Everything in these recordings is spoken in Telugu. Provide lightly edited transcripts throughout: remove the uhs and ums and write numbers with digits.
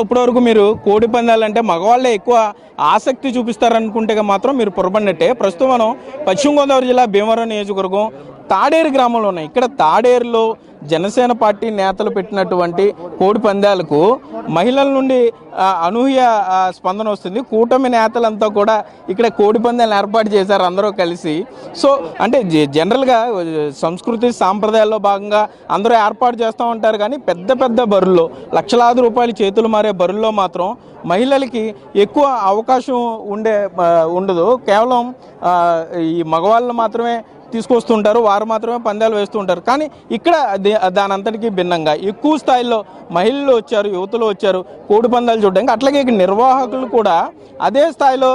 ఇప్పటివరకు మీరు కోడి పందాలంటే మగవాళ్ళే ఎక్కువ ఆసక్తి చూపిస్తారనుకుంటే మాత్రం మీరు పొరపడినట్టే. ప్రస్తుతం మనం పశ్చిమ గోదావరి జిల్లా భీమవరం నియోజకవర్గం తాడేరు గ్రామంలో ఉన్నాయి. ఇక్కడ తాడేరులో జనసేన పార్టీ నేతలు పెట్టినటువంటి కోడి పందాలకు మహిళల నుండి అనూహ్య స్పందన వస్తుంది. కూటమి నేతలంతా కూడా ఇక్కడ కోడి పందాలను ఏర్పాటు చేశారు అందరూ కలిసి. సో అంటే జనరల్గా సంస్కృతి సాంప్రదాయాల్లో భాగంగా అందరూ ఏర్పాటు చేస్తూ ఉంటారు. కానీ పెద్ద పెద్ద బరుల్లో లక్షలాది రూపాయలు చేతులు మారే బరుల్లో మాత్రం మహిళలకి ఎక్కువ అవకాశం ఉండదు. కేవలం ఈ మగవాళ్ళు మాత్రమే తీసుకొస్తుంటారు, వారు మాత్రమే పందాలు వేస్తూ ఉంటారు. కానీ ఇక్కడ దాని అంతటికీ భిన్నంగా ఎక్కువ స్థాయిలో మహిళలు వచ్చారు, యువతులు వచ్చారు కోడి పందాలు చూడడానికి. అట్లాగే ఇక్కడ నిర్వాహకులు కూడా అదే స్థాయిలో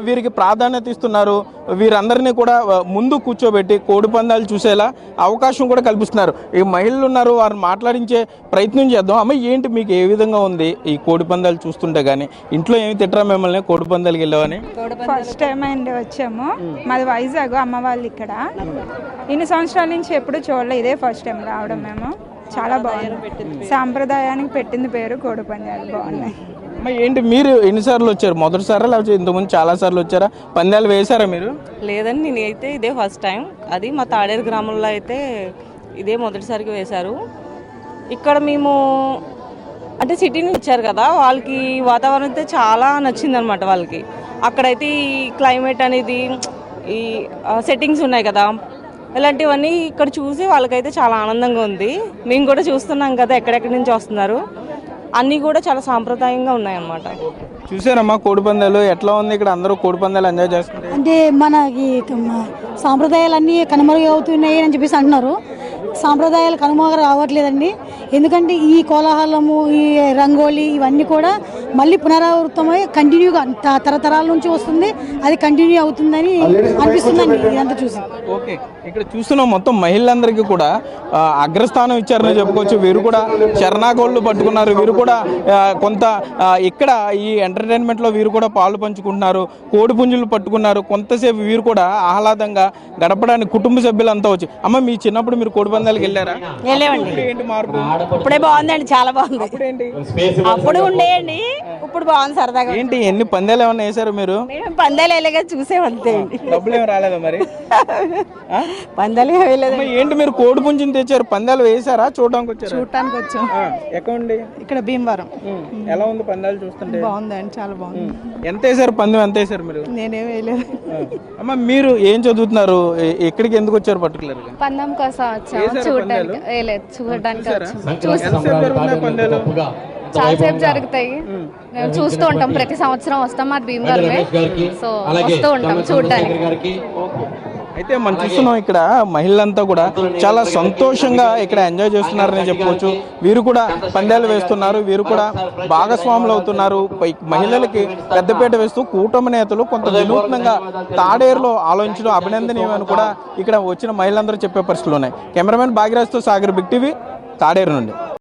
వీరికి ప్రాధాన్యత ఇస్తున్నారు. వీరందరినీ కూడా ముందు కూర్చోబెట్టి కోడి పందాలు చూసేలా అవకాశం కూడా కల్పిస్తున్నారు. ఈ మహిళలు ఉన్నారు, వారిని మాట్లాడించే ప్రయత్నం చేద్దాం. అమ్మ, ఏంటి మీకు ఏ విధంగా ఉంది ఈ కోడి పందాలు చూస్తుంటే? కానీ ఇంట్లో ఏమి తిట్టరా మిమ్మల్ని కోడి పందాలకి వెళ్ళామని? ఫస్ట్ టైం అండి వచ్చాము. మాది వైజాగ్, అమ్మ వాళ్ళు ఇక్కడ. ఇన్ని సంవత్సరాల నుంచి ఎప్పుడు చూడలే, ఇదే ఫస్ట్ టైం రావడం. మేము చాలా బాగుంది. సాంప్రదాయానికి పెట్టింది పేరు కోడి పందాలు. బాగున్నాయి. ఏంటి మీరు ఎన్నిసార్లు వచ్చారు? మొదటిసారా లేకపోతే ఇంతకుముందు చాలా సార్లు వచ్చారా? పందాలు వేశారా మీరు? లేదండి, నేనైతే ఇదే ఫస్ట్ టైం. అది మా తాడేరు గ్రామంలో అయితే ఇదే మొదటిసారిగా వేశారు. ఇక్కడ మేము అంటే సిటీ నుంచి వచ్చారు కదా, వాళ్ళకి వాతావరణం అయితే చాలా నచ్చింది అనమాట. వాళ్ళకి అక్కడైతే ఈ క్లైమేట్ అనేది, ఈ సెట్టింగ్స్ ఉన్నాయి కదా, ఇలాంటివన్నీ ఇక్కడ చూసి వాళ్ళకైతే చాలా ఆనందంగా ఉంది. మేము కూడా చూస్తున్నాం కదా ఎక్కడెక్కడి నుంచి వస్తున్నారు. అన్నీ కూడా చాలా సాంప్రదాయంగా ఉన్నాయన్నమాట. చూసారమ్మా కోడి పందాలు ఎట్లా ఉంది? ఇక్కడ అందరూ కోడి పందాలు ఎంజాయ్ చేస్తున్నారు. అంటే మనకి సాంప్రదాయాలన్నీ కనుమరుగవుతున్నాయి అని చెప్పేసి అంటున్నారు. సాంప్రదాయాలు కనుమరుగు రావట్లేదండి. ఎందుకంటే ఈ కోలాహలము, ఈ రంగోలీ ఇవన్నీ కూడా మళ్ళీ పునరావృతమై కంటిన్యూగా తరతరాల నుంచి వస్తుంది. అది కంటిన్యూ అవుతుందని అనిపిస్తుందండి ఇదంతా చూసి. ఓకే, ఇక్కడ చూస్తున్నాం మొత్తం మహిళలందరికీ కూడా అగ్రస్థానం ఇచ్చారని చెప్పుకోవచ్చు. వీరు కూడా చరణాగోళ్ళు పట్టుకున్నారు. వీరు కూడా కొంత ఇక్కడ ఈ ఎంటర్టైన్మెంట్లో వీరు కూడా పాలు పంచుకుంటున్నారు. కోడి పుంజులు పట్టుకున్నారు. కొంతసేపు వీరు కూడా ఆహ్లాదంగా గడపడానికి కుటుంబ సభ్యులంతా వచ్చి. అమ్మ, మీ చిన్నప్పుడు మీరు కోడి పందాలకు వెళ్ళారా? వెళ్ళేవండి. ఏంటి మార్పు? ఇప్పుడే బాగుందండి, చాలా బాగుంది. అప్పుడు ఉండేయండి, ఇప్పుడు బాగుంది సరదాగా. ఏంటి ఎన్ని పందాలు ఏమన్నా వేసారు మీరు? పందాలు వేయలేక చూసేవంతే. డబ్బులు ఏమి రాలేదా మరి? పందాలు వేయలేదు. ఏంటి మీరు కోడి పుంజుని తెచ్చారు, పందాలు వేసారా? చూడడానికి వచ్చారు? చూడటానికి వచ్చాం. ఎక్కడండి? ఇక్కడ భీమవరం. ఎలా ఉంది పందాలు చూస్తుంటే? బాగుందండి, చాలా బాగుంది. ఎంత వేసారు పందెం? ఎంత వేసారు మీరు? నేనేం వేయలేదు. అమ్మ, మీరు ఏం చదువుతున్నారు? ఎక్కడికి ఎందుకు వచ్చారు పర్టికులర్ గా? పందెం కోసం వచ్చాము, చూడడానికి. చూడడానికి పందాలు చాలా సేపు జరుగుతాయి. మేము చూస్తూ ఉంటాం, ప్రతి సంవత్సరం వస్తాం. మాది భీమవరమే, సో వస్తూ ఉంటాం చూడడానికి. అయితే మనం చూస్తున్నాం ఇక్కడ మహిళలంతా కూడా చాలా సంతోషంగా ఇక్కడ ఎంజాయ్ చేస్తున్నారని చెప్పుకోవచ్చు. వీరు కూడా పందాలు వేస్తున్నారు. వీరు కూడా భాగస్వాములు అవుతున్నారు. మహిళలకి పెద్దపీట వేస్తూ కూటమి నేతలు కొంత వినూత్నంగా తాడేరులో ఆలోచించడం అభినందనీయమని కూడా ఇక్కడ వచ్చిన మహిళలందరూ చెప్పే పరిస్థితులు ఉన్నాయి. కెమెరామెన్ భాగ్యరాజ్తో సాగర్, బిగ్ టీవీ, తాడేరు నుండి.